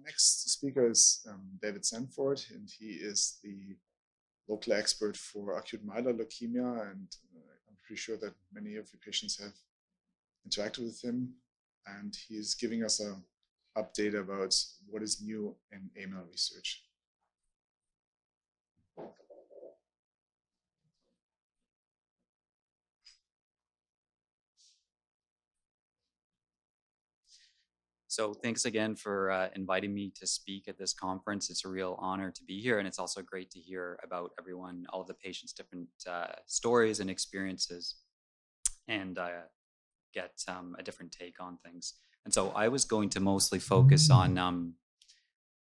next speaker is David Sanford, and he is the local expert for acute myeloid leukemia, and I'm pretty sure that many of your patients have interacted with him, and he's giving us an update about what is new in AML research. So thanks again for inviting me to speak at this conference. It's a real honor to be here, and it's also great to hear about everyone, all of the patients' different stories and experiences, and get a different take on things. And so I was going to mostly focus on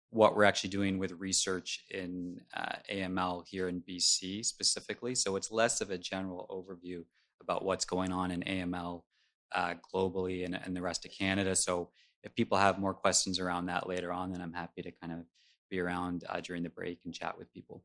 what we're actually doing with research in AML here in BC specifically. So it's less of a general overview about what's going on in AML globally and the rest of Canada. So if people have more questions around that later on, then I'm happy to kind of be around during the break and chat with people.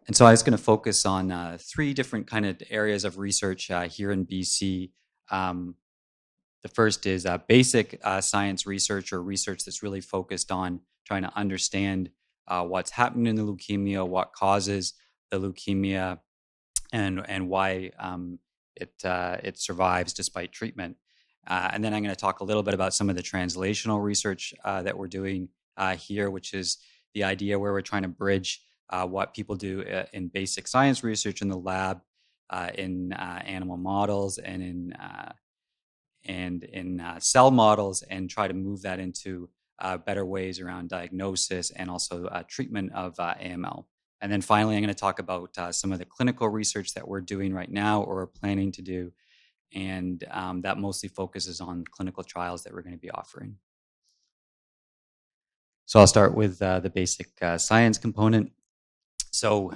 And so I was going to focus on three different kind of areas of research here in BC. The first is basic science research, or research that's really focused on trying to understand what's happening in the leukemia, what causes the leukemia, and why it survives despite treatment. And then I'm going to talk a little bit about some of the translational research that we're doing here, which is the idea where we're trying to bridge what people do in basic science research in the lab, in animal models, and in cell models, and try to move that into better ways around diagnosis and also treatment of AML. And then finally, I'm going to talk about some of the clinical research that we're doing right now or are planning to do, and that mostly focuses on clinical trials that we're going to be offering. So I'll start with the basic science component. So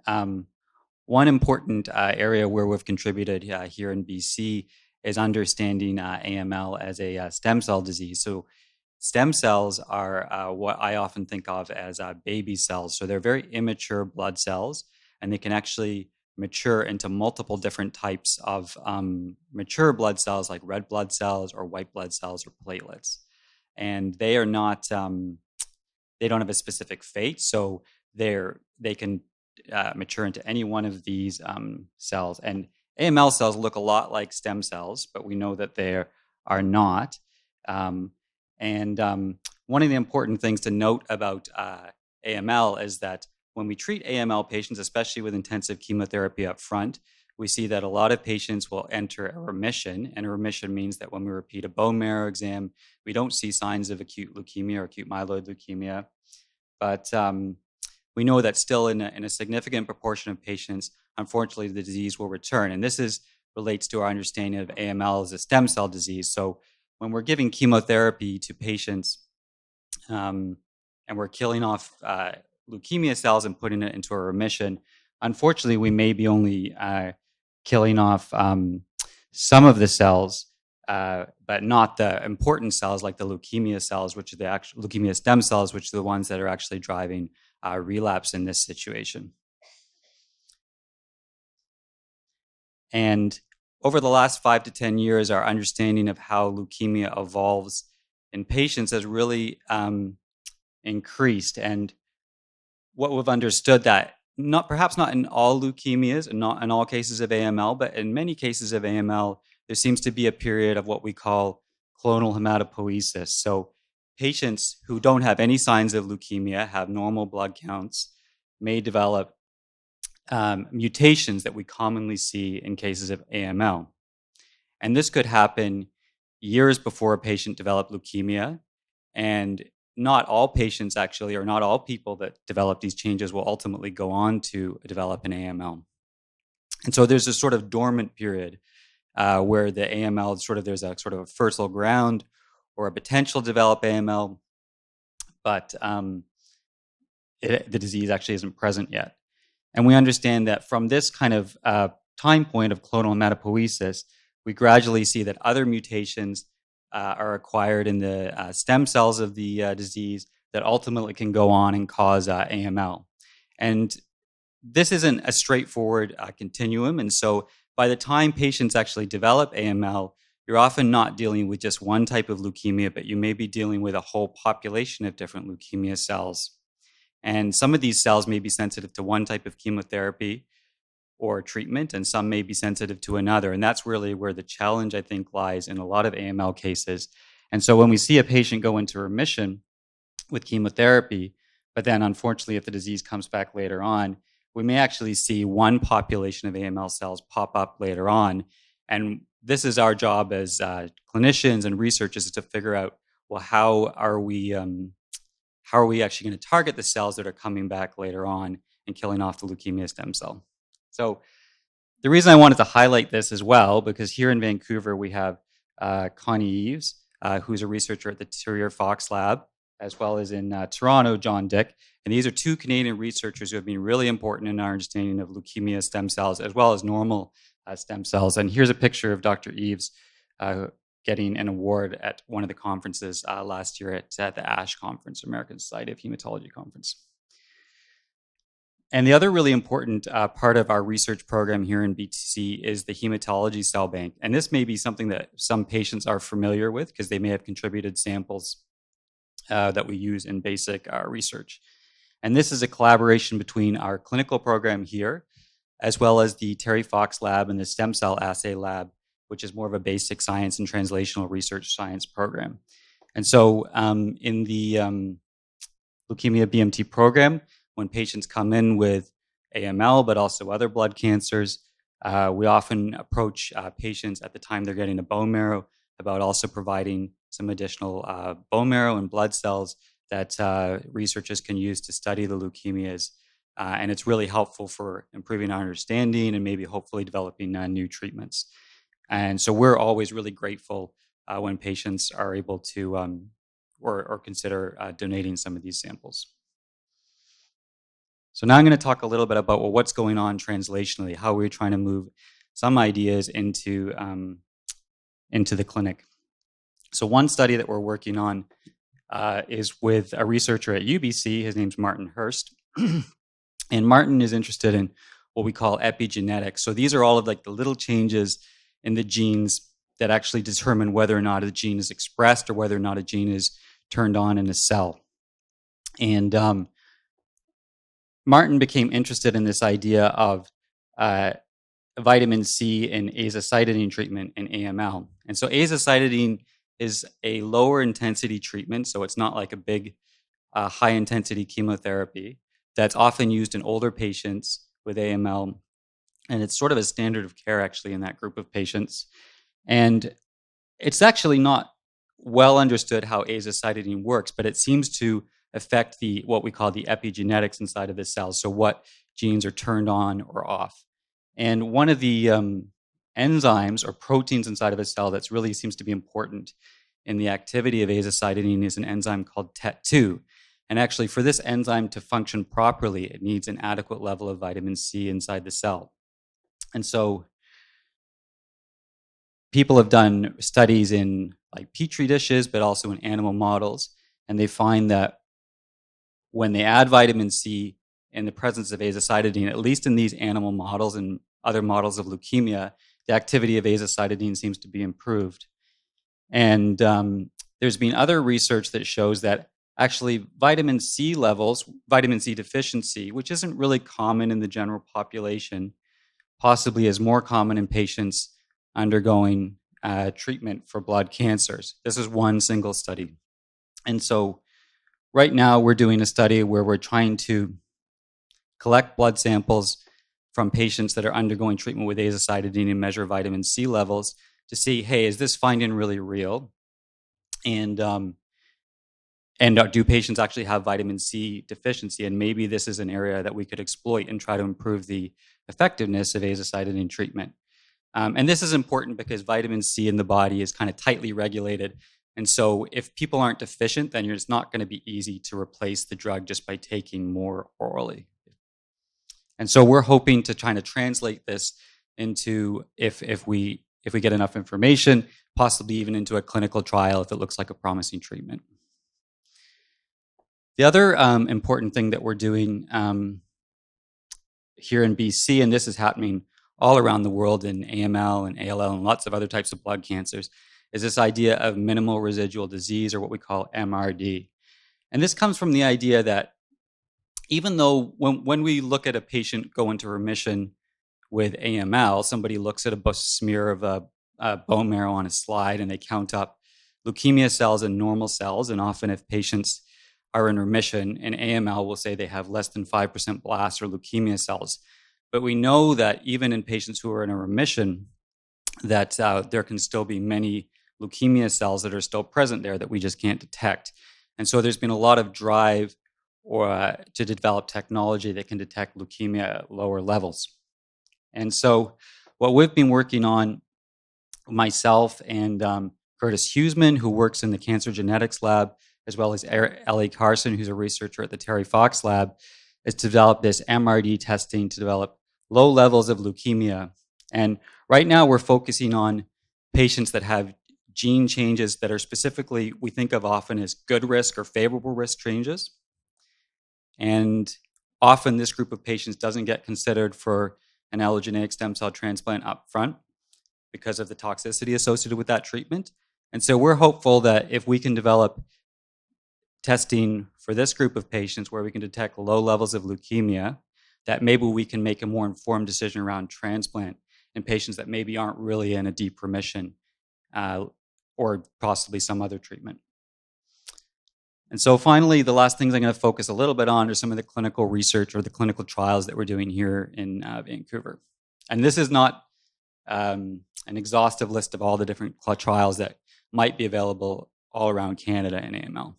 one important area where we've contributed here in BC is understanding AML as a stem cell disease. So stem cells are what I often think of as baby cells. So they're very immature blood cells, and they can actually mature into multiple different types of mature blood cells, like red blood cells or white blood cells or platelets. And they are not, they don't have a specific fate. So they can mature into any one of these cells. And AML cells look a lot like stem cells, but we know that they are not. And one of the important things to note about AML is that when we treat AML patients, especially with intensive chemotherapy up front, we see that a lot of patients will enter a remission. And a remission means that when we repeat a bone marrow exam, we don't see signs of acute leukemia or acute myeloid leukemia. But we know that still in a significant proportion of patients, unfortunately, the disease will return. And this relates to our understanding of AML as a stem cell disease. So when we're giving chemotherapy to patients and we're killing off leukemia cells and putting it into a remission, unfortunately, we may be only killing off some of the cells, but not the important cells like the leukemia cells, which are the actual leukemia stem cells, which are the ones that are actually driving relapse in this situation. And over the last 5 to 10 years, our understanding of how leukemia evolves in patients has really increased. And what we've understood that perhaps not in all leukemias and not in all cases of AML, but in many cases of AML, there seems to be a period of what we call clonal hematopoiesis. So patients who don't have any signs of leukemia, have normal blood counts, may develop mutations that we commonly see in cases of AML. And this could happen years before a patient developed leukemia. And not all patients actually, or not all people that develop these changes will ultimately go on to develop an AML. And so there's a sort of dormant period where the AML there's a sort of a fertile ground or a potential to develop AML, but the disease actually isn't present yet. And we understand that from this kind of time point of clonal hematopoiesis, we gradually see that other mutations are acquired in the stem cells of the disease that ultimately can go on and cause AML. And this isn't a straightforward continuum. And so by the time patients actually develop AML, you're often not dealing with just one type of leukemia, but you may be dealing with a whole population of different leukemia cells. And some of these cells may be sensitive to one type of chemotherapy or treatment, and some may be sensitive to another. And that's really where the challenge, I think, lies in a lot of AML cases. And so when we see a patient go into remission with chemotherapy, but then unfortunately, if the disease comes back later on, we may actually see one population of AML cells pop up later on. And this is our job as clinicians and researchers, is to figure out, well, how are we actually going to target the cells that are coming back later on and killing off the leukemia stem cell? So the reason I wanted to highlight this as well, because here in Vancouver, we have Connie Eves, who's a researcher at the Terrier Fox Lab, as well as in Toronto, John Dick. And these are two Canadian researchers who have been really important in our understanding of leukemia stem cells, as well as normal stem cells. And here's a picture of Dr. Eves getting an award at one of the conferences last year at the ASH conference, American Society of Hematology conference. And the other really important part of our research program here in BTC is the hematology cell bank. And this may be something that some patients are familiar with because they may have contributed samples that we use in basic research. And this is a collaboration between our clinical program here, as well as the Terry Fox Lab and the Stem Cell Assay Lab, which is more of a basic science and translational research science program. And so in the leukemia BMT program, when patients come in with AML, but also other blood cancers, we often approach patients at the time they're getting a bone marrow about also providing some additional bone marrow and blood cells that researchers can use to study the leukemias. And it's really helpful for improving our understanding and maybe hopefully developing new treatments. And so we're always really grateful when patients are able to or consider donating some of these samples. So now I'm going to talk a little bit about, well, what's going on translationally, how we're trying to move some ideas into the clinic. So one study that we're working on is with a researcher at UBC. His name's Martin Hurst. And Martin is interested in what we call epigenetics. So these are all of like the little changes in the genes that actually determine whether or not a gene is expressed or whether or not a gene is turned on in a cell. And Martin became interested in this idea of vitamin C and azacitidine treatment in AML. And so azacitidine is a lower intensity treatment, so it's not like a big high intensity chemotherapy that's often used in older patients with AML. And it's sort of a standard of care actually in that group of patients. And it's actually not well understood how azacitidine works, but it seems to affect what we call the epigenetics inside of the cell, so what genes are turned on or off. And one of the enzymes or proteins inside of a cell that's really seems to be important in the activity of azacitidine is an enzyme called TET2. And actually, for this enzyme to function properly, it needs an adequate level of vitamin C inside the cell. And so people have done studies in like petri dishes, but also in animal models, and they find that when they add vitamin C in the presence of azacitidine, at least in these animal models and other models of leukemia, the activity of azacitidine seems to be improved. And there's been other research that shows that actually vitamin C levels, vitamin C deficiency, which isn't really common in the general population, possibly is more common in patients undergoing treatment for blood cancers. This is one single study. And so right now we're doing a study where we're trying to collect blood samples from patients that are undergoing treatment with azacitidine and measure vitamin C levels to see, hey, is this finding really real? And do patients actually have vitamin C deficiency? And maybe this is an area that we could exploit and try to improve the effectiveness of azacitidine treatment. And this is important because vitamin C in the body is kind of tightly regulated. And so if people aren't deficient, then it's not going to be easy to replace the drug just by taking more orally. And so we're hoping to try to translate this into, if we get enough information, possibly even into a clinical trial if it looks like a promising treatment. The other important thing that we're doing here in BC, and this is happening all around the world in AML and ALL and lots of other types of blood cancers, is this idea of minimal residual disease, or what we call MRD. And this comes from the idea that even though when we look at a patient go into remission with AML, somebody looks at a smear of a bone marrow on a slide and they count up leukemia cells and normal cells. And often if patients are in remission in AML, we'll say they have less than 5% blast or leukemia cells. But we know that even in patients who are in a remission, that there can still be many leukemia cells that are still present there that we just can't detect. And so there's been a lot of drive to develop technology that can detect leukemia at lower levels. And so what we've been working on, myself and Curtis Huseman, who works in the cancer genetics lab, as well as Ellie Carson, who's a researcher at the Terry Fox lab, is to develop this MRD testing to develop low levels of leukemia. And right now we're focusing on patients that have gene changes that are specifically, we think of often as good risk or favorable risk changes. And often this group of patients doesn't get considered for an allogeneic stem cell transplant up front because of the toxicity associated with that treatment. And so we're hopeful that if we can develop testing for this group of patients where we can detect low levels of leukemia, that maybe we can make a more informed decision around transplant in patients that maybe aren't really in a deep remission or possibly some other treatment. And so finally, the last things I'm going to focus a little bit on are some of the clinical research or the clinical trials that we're doing here in Vancouver. And this is not an exhaustive list of all the different trials that might be available all around Canada in AML.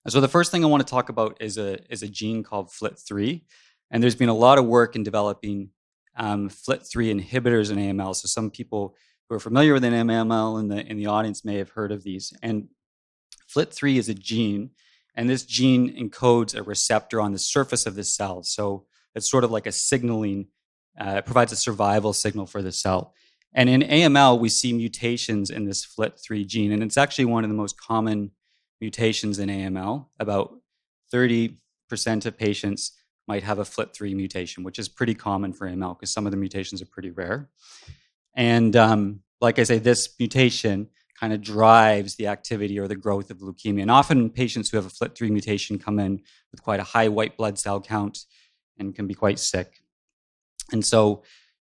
And so the first thing I want to talk about is a gene called FLT3. And there's been a lot of work in developing FLT3 inhibitors in AML. So some people who are familiar with an AML in the audience may have heard of these. And FLT3 is a gene, and this gene encodes a receptor on the surface of the cell. So it's sort of like a signaling, it provides a survival signal for the cell. And in AML, we see mutations in this FLT3 gene, and it's actually one of the most common mutations in AML. About 30% of patients might have a FLT3 mutation, which is pretty common for AML because some of the mutations are pretty rare. And like I say, this mutation kind of drives the activity or the growth of leukemia. And often patients who have a FLT3 mutation come in with quite a high white blood cell count and can be quite sick. And so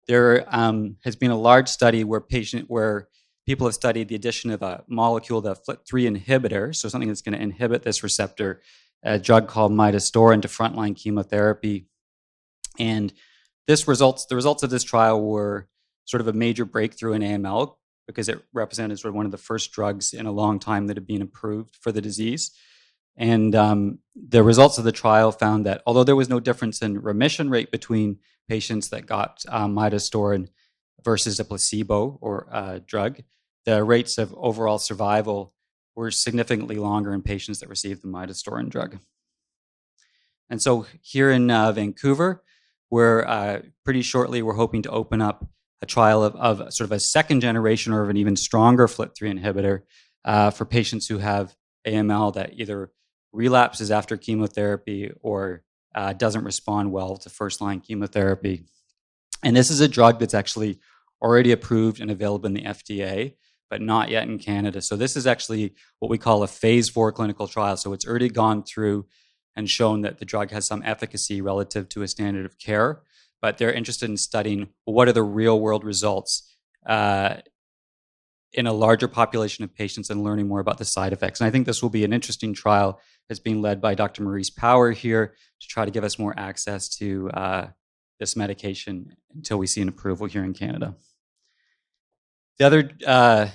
there has been a large study where people have studied the addition of a molecule, the FLT3 inhibitor, so something that's going to inhibit this receptor, a drug called midostaurin, to frontline chemotherapy. And the results of this trial were sort of a major breakthrough in AML because it represented sort of one of the first drugs in a long time that had been approved for the disease. And the results of the trial found that although there was no difference in remission rate between patients that got midostaurin versus a placebo or a drug, the rates of overall survival were significantly longer in patients that received the midostaurin drug. And so here in Vancouver, we're pretty shortly, we're hoping to open up a trial of sort of a second generation or of an even stronger FLT3 inhibitor for patients who have AML that either relapses after chemotherapy or doesn't respond well to first-line chemotherapy. And this is a drug that's actually already approved and available in the FDA, but not yet in Canada. So this is actually what we call a phase 4 clinical trial. So it's already gone through and shown that the drug has some efficacy relative to a standard of care, but they're interested in studying what are the real-world results in a larger population of patients and learning more about the side effects. And I think this will be an interesting trial that's being led by Dr. Maurice Power here to try to give us more access to this medication until we see an approval here in Canada. The other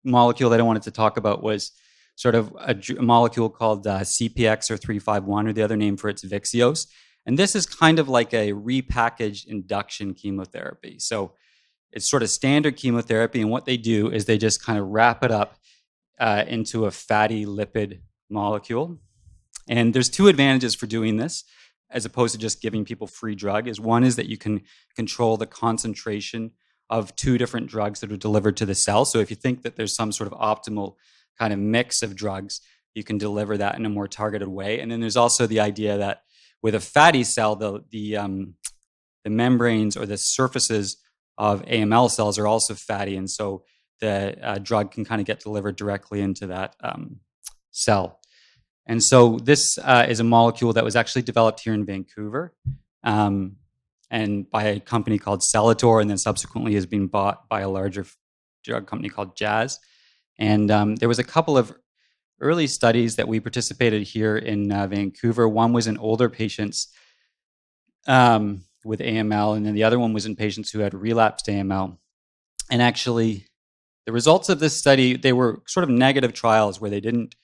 molecule that I wanted to talk about was sort of a molecule called CPX or 351, or the other name for it's Vyxeos. And this is kind of like a repackaged induction chemotherapy. So it's sort of standard chemotherapy, and what they do is they just kind of wrap it up into a fatty lipid molecule. And there's two advantages for doing this, as opposed to just giving people free drug. One is that you can control the concentration of two different drugs that are delivered to the cell. So if you think that there's some sort of optimal kind of mix of drugs, you can deliver that in a more targeted way. And then there's also the idea that with a fatty cell, the the membranes or the surfaces of AML cells are also fatty, and so the drug can kind of get delivered directly into that cell. And so this is a molecule that was actually developed here in Vancouver and by a company called Celator, and then subsequently has been bought by a larger drug company called Jazz. And there was a couple of early studies that we participated here in Vancouver. One was in older patients with AML, and then the other one was in patients who had relapsed AML. And actually, the results of this study, they were sort of negative trials where they didn't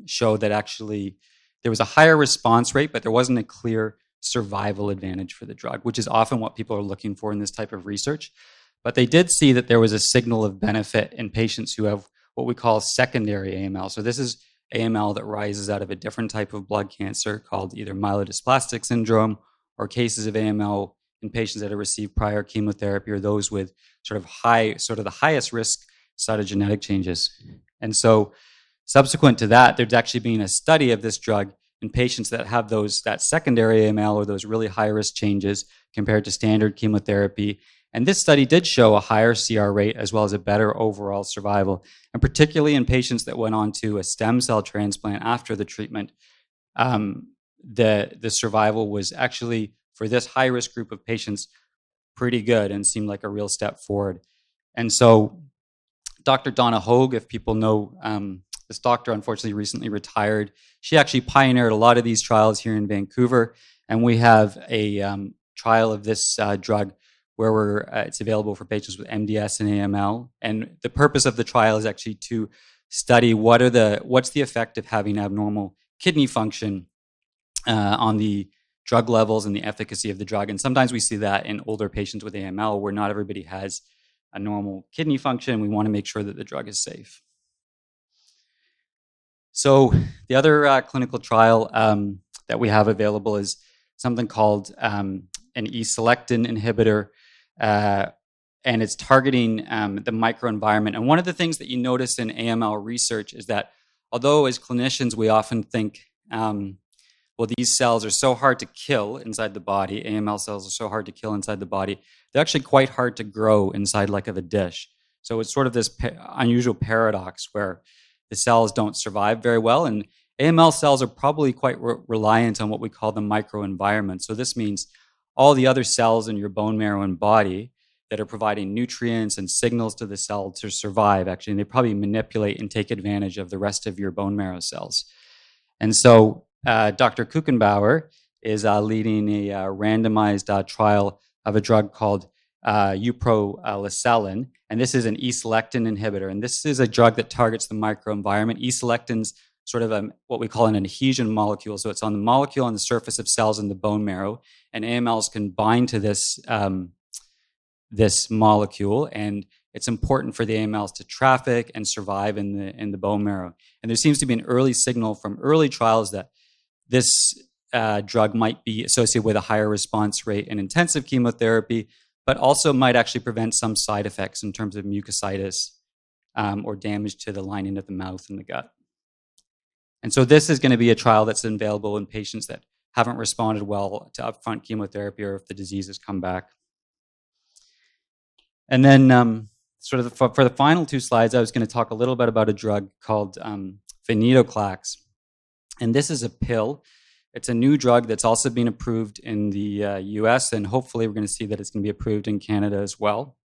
show that actually there was a higher response rate, but there wasn't a clear survival advantage for the drug, which is often what people are looking for in this type of research. But they did see that there was a signal of benefit in patients who have what we call secondary AML. So this is AML that rises out of a different type of blood cancer called either myelodysplastic syndrome or cases of AML in patients that have received prior chemotherapy or those with sort of the highest risk cytogenetic changes. And so subsequent to that, there's actually been a study of this drug in patients that have that secondary AML or those really high risk changes compared to standard chemotherapy. And this study did show a higher CR rate as well as a better overall survival. And particularly in patients that went on to a stem cell transplant after the treatment, the survival was actually, for this high risk group of patients, pretty good and seemed like a real step forward. And so Dr. Donna Hogue, if people know, this doctor unfortunately recently retired. She actually pioneered a lot of these trials here in Vancouver, and we have a trial of this drug where it's available for patients with MDS and AML. And the purpose of the trial is actually to study what's the effect of having abnormal kidney function on the drug levels and the efficacy of the drug. And sometimes we see that in older patients with AML where not everybody has a normal kidney function. We want to make sure that the drug is safe. So the other clinical trial that we have available is something called an E-selectin inhibitor, and it's targeting the microenvironment. And one of the things that you notice in AML research is that although as clinicians we often think, well, these cells are so hard to kill inside the body, AML cells are so hard to kill inside the body, they're actually quite hard to grow inside like of a dish. So it's sort of this unusual paradox where the cells don't survive very well, and AML cells are probably quite reliant on what we call the microenvironment. So this means all the other cells in your bone marrow and body that are providing nutrients and signals to the cell to survive, actually, and they probably manipulate and take advantage of the rest of your bone marrow cells. And so Dr. Kuchenbauer is leading a randomized trial of a drug called uproleselan, and this is an E-selectin inhibitor. And this is a drug that targets the microenvironment. E-selectin's sort of what we call an adhesion molecule. So it's on the molecule on the surface of cells in the bone marrow, and AMLs can bind to this molecule, and it's important for the AMLs to traffic and survive in the bone marrow. And there seems to be an early signal from early trials that this drug might be associated with a higher response rate in intensive chemotherapy, but also might actually prevent some side effects in terms of mucositis or damage to the lining of the mouth and the gut. And so this is going to be a trial that's available in patients that haven't responded well to upfront chemotherapy or if the disease has come back. And then for the final two slides, I was going to talk a little bit about a drug called venetoclax. And this is a pill. It's a new drug that's also been approved in the US, and hopefully we're going to see that it's going to be approved in Canada as well.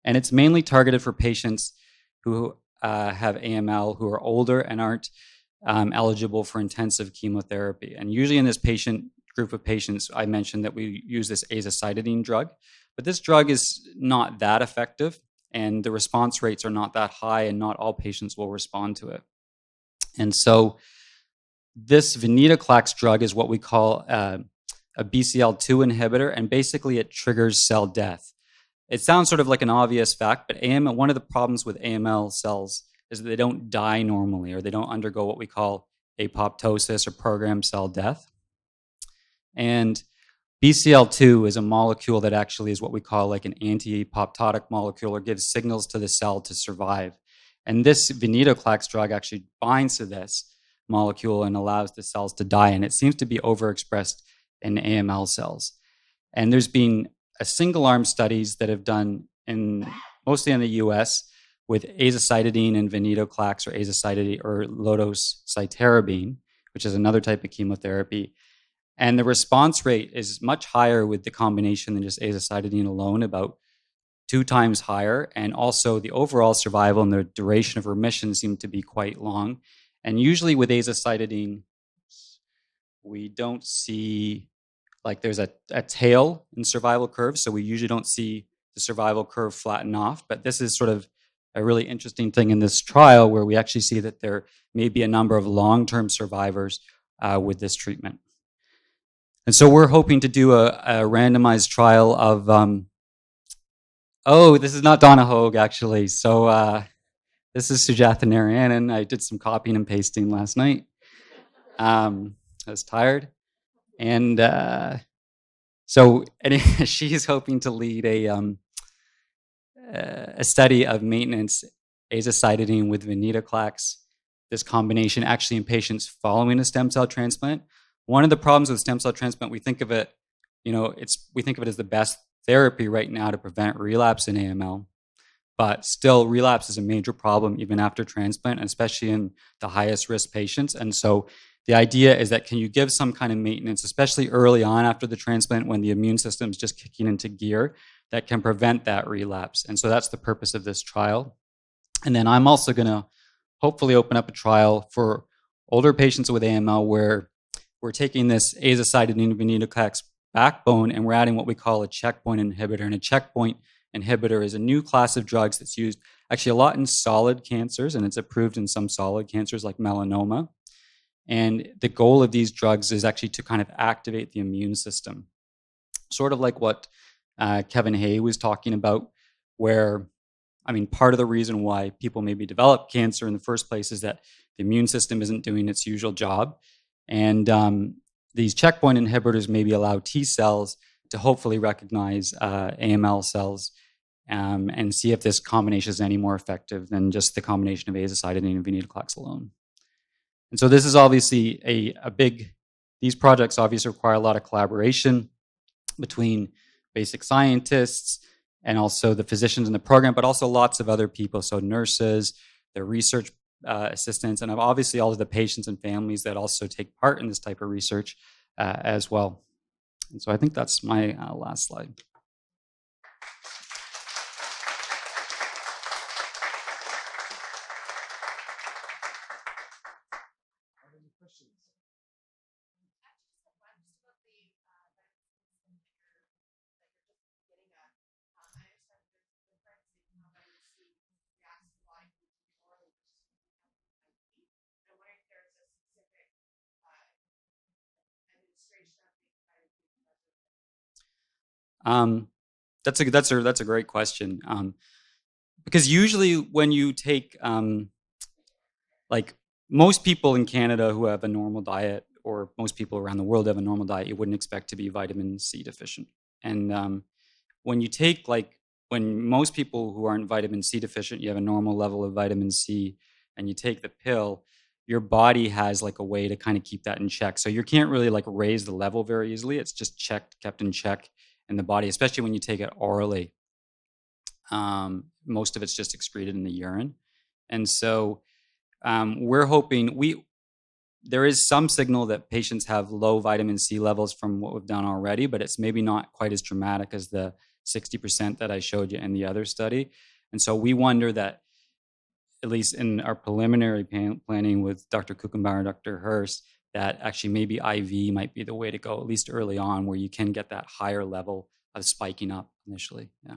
And it's mainly targeted for patients who have AML, who are older and aren't eligible for intensive chemotherapy. And usually in this group of patients, I mentioned that we use this azacitidine drug, but this drug is not that effective, and the response rates are not that high, and not all patients will respond to it. And so this venetoclax drug is what we call a BCL2 inhibitor, and basically it triggers cell death. It sounds sort of like an obvious fact, but one of the problems with AML cells is that they don't die normally, or they don't undergo what we call apoptosis or programmed cell death. And BCL2 is a molecule that actually is what we call like an anti-apoptotic molecule, or gives signals to the cell to survive. And this venetoclax drug actually binds to this molecule and allows the cells to die, and it seems to be overexpressed in AML cells. And there's been a single-arm studies that have done mostly in the US with azacitidine and venetoclax or azacitidine or low-dose cytarabine, which is another type of chemotherapy. And the response rate is much higher with the combination than just azacitidine alone, about 2 times higher. And also the overall survival and the duration of remission seem to be quite long. And usually with azacitidine, we don't see, like there's a tail in survival curves. So we usually don't see the survival curve flatten off. But this is sort of a really interesting thing in this trial where we actually see that there may be a number of long-term survivors with this treatment. And so we're hoping to do a randomized trial of, this is not Donna Hogue, actually. So this is Sujatha Narayanan. I did some copying and pasting last night. I was tired. And so she's hoping to lead a study of maintenance azacitidine with venetoclax, this combination actually in patients following a stem cell transplant. One of the problems with stem cell transplant, we think of it as the best therapy right now to prevent relapse in AML. But still, relapse is a major problem even after transplant, especially in the highest risk patients. And so the idea is that can you give some kind of maintenance, especially early on after the transplant when the immune system is just kicking into gear, that can prevent that relapse. And so that's the purpose of this trial. And then I'm also going to hopefully open up a trial for older patients with AML where we're taking this azacitidine venetoclax backbone and we're adding what we call a checkpoint inhibitor. And a checkpoint inhibitor is a new class of drugs that's used actually a lot in solid cancers, and it's approved in some solid cancers like melanoma. And the goal of these drugs is actually to kind of activate the immune system, sort of like what Kevin Hay was talking about, where, part of the reason why people maybe develop cancer in the first place is that the immune system isn't doing its usual job. And these checkpoint inhibitors maybe allow T cells to hopefully recognize AML cells and see if this combination is any more effective than just the combination of azacitidine and venetoclax alone. And so this is obviously these projects obviously require a lot of collaboration between basic scientists and also the physicians in the program, but also lots of other people, so nurses, the research assistants, and obviously all of the patients and families that also take part in this type of research as well. And so I think that's my last slide. That's a great question. Because usually when you take, like most people in Canada who have a normal diet, or most people around the world have a normal diet, you wouldn't expect to be vitamin C deficient. And when you take, when most people who aren't vitamin C deficient, you have a normal level of vitamin C, and you take the pill, your body has a way to kind of keep that in check. So you can't really raise the level very easily. It's just kept in check in the body, especially when you take it orally. Most of it's just excreted in the urine. And so we're hoping, there is some signal that patients have low vitamin C levels from what we've done already, but it's maybe not quite as dramatic as the 60% that I showed you in the other study. And so we wonder that, at least in our preliminary planning with Dr. Kuchenbauer and Dr. Hurst, that actually maybe IV might be the way to go, at least early on, where you can get that higher level of spiking up initially. Yeah.